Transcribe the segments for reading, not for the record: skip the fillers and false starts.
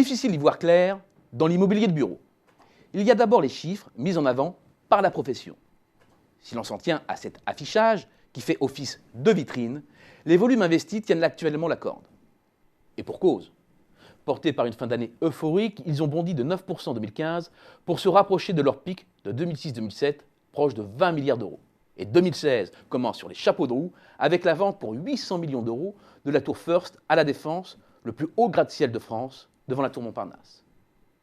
Difficile d'y voir clair dans l'immobilier de bureau. Il y a d'abord les chiffres mis en avant par la profession. Si l'on s'en tient à cet affichage qui fait office de vitrine, les volumes investis tiennent actuellement la corde. Et pour cause. Portés par une fin d'année euphorique, ils ont bondi de 9% en 2015 pour se rapprocher de leur pic de 2006-2007, proche de 20 milliards d'euros. Et 2016 commence sur les chapeaux de roue avec la vente pour 800 millions d'euros de la tour First à la Défense, le plus haut gratte-ciel de France, devant la tour Montparnasse.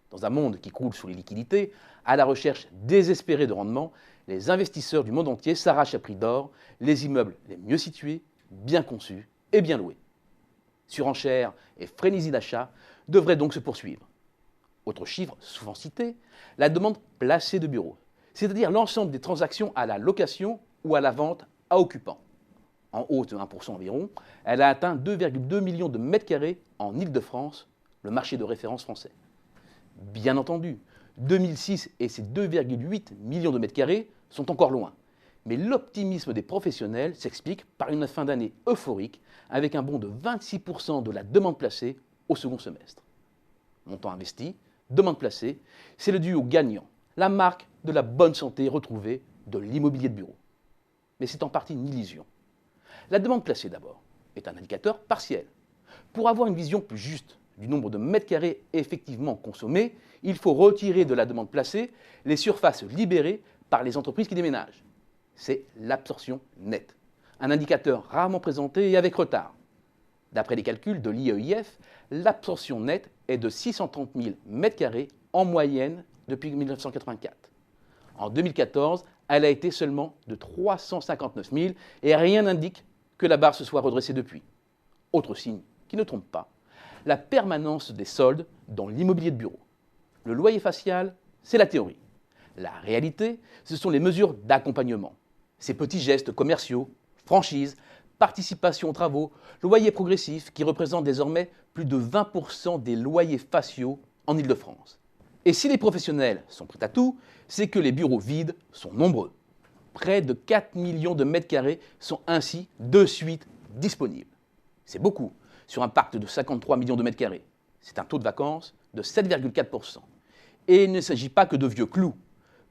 Dans un monde qui croule sous les liquidités, à la recherche désespérée de rendement, les investisseurs du monde entier s'arrachent à prix d'or les immeubles les mieux situés, bien conçus et bien loués. Surenchère et frénésie d'achat devraient donc se poursuivre. Autre chiffre souvent cité, la demande placée de bureaux, c'est-à-dire l'ensemble des transactions à la location ou à la vente à occupants. En hausse de 1% environ, elle a atteint 2,2 millions de mètres carrés en Île-de-France, le marché de référence français. Bien entendu, 2006 et ses 2,8 millions de mètres carrés sont encore loin. Mais l'optimisme des professionnels s'explique par une fin d'année euphorique avec un bond de 26% de la demande placée au second semestre. Montant investi, demande placée, c'est le duo gagnant, la marque de la bonne santé retrouvée de l'immobilier de bureau. Mais c'est en partie une illusion. La demande placée d'abord est un indicateur partiel. Pour avoir une vision plus juste du nombre de mètres carrés effectivement consommés, il faut retirer de la demande placée les surfaces libérées par les entreprises qui déménagent. C'est l'absorption nette, un indicateur rarement présenté et avec retard. D'après les calculs de l'IEIF, l'absorption nette est de 630 000 mètres carrés en moyenne depuis 1984. En 2014, elle a été seulement de 359 000 et rien n'indique que la barre se soit redressée depuis. Autre signe qui ne trompe pas, la permanence des soldes dans l'immobilier de bureau. Le loyer facial, c'est la théorie. La réalité, ce sont les mesures d'accompagnement. Ces petits gestes commerciaux, franchises, participation aux travaux, loyer progressif qui représentent désormais plus de 20% des loyers faciaux en Île-de-France. Et si les professionnels sont prêts à tout, c'est que les bureaux vides sont nombreux. Près de 4 millions de mètres carrés sont ainsi de suite disponibles. C'est beaucoup sur un parc de 53 millions de mètres carrés. C'est un taux de vacances de 7,4%. Et il ne s'agit pas que de vieux clous.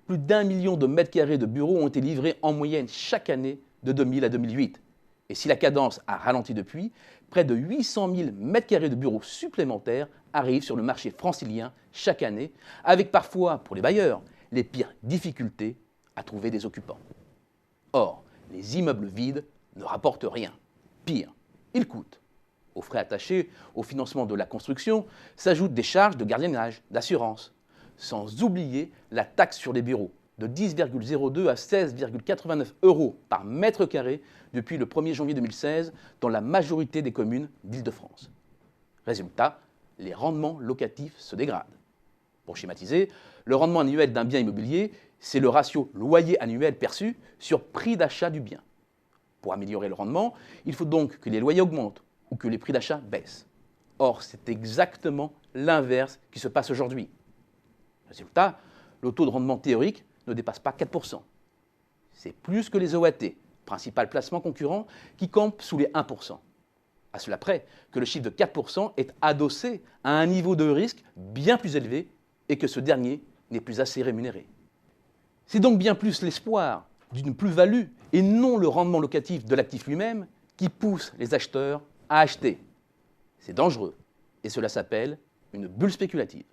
Plus d'1 million de mètres carrés de bureaux ont été livrés en moyenne chaque année de 2000 à 2008. Et si la cadence a ralenti depuis, près de 800 000 mètres carrés de bureaux supplémentaires arrivent sur le marché francilien chaque année, avec parfois, pour les bailleurs, les pires difficultés à trouver des occupants. Or, les immeubles vides ne rapportent rien. Pire, ils coûtent. Aux frais attachés au financement de la construction s'ajoutent des charges de gardiennage, d'assurance, sans oublier la taxe sur les bureaux, de 10,02 à 16,89 € par mètre carré depuis le 1er janvier 2016 dans la majorité des communes d'Île-de-France. Résultat, les rendements locatifs se dégradent. Pour schématiser, le rendement annuel d'un bien immobilier, c'est le ratio loyer annuel perçu sur prix d'achat du bien. Pour améliorer le rendement, il faut donc que les loyers augmentent ou que les prix d'achat baissent. Or, c'est exactement l'inverse qui se passe aujourd'hui. Résultat, le taux de rendement théorique ne dépasse pas 4%. C'est plus que les OAT, principal placement concurrent, qui campent sous les 1%. À cela près que le chiffre de 4% est adossé à un niveau de risque bien plus élevé et que ce dernier n'est plus assez rémunéré. C'est donc bien plus l'espoir d'une plus-value et non le rendement locatif de l'actif lui-même qui pousse les acheteurs à acheter. C'est dangereux et cela s'appelle une bulle spéculative.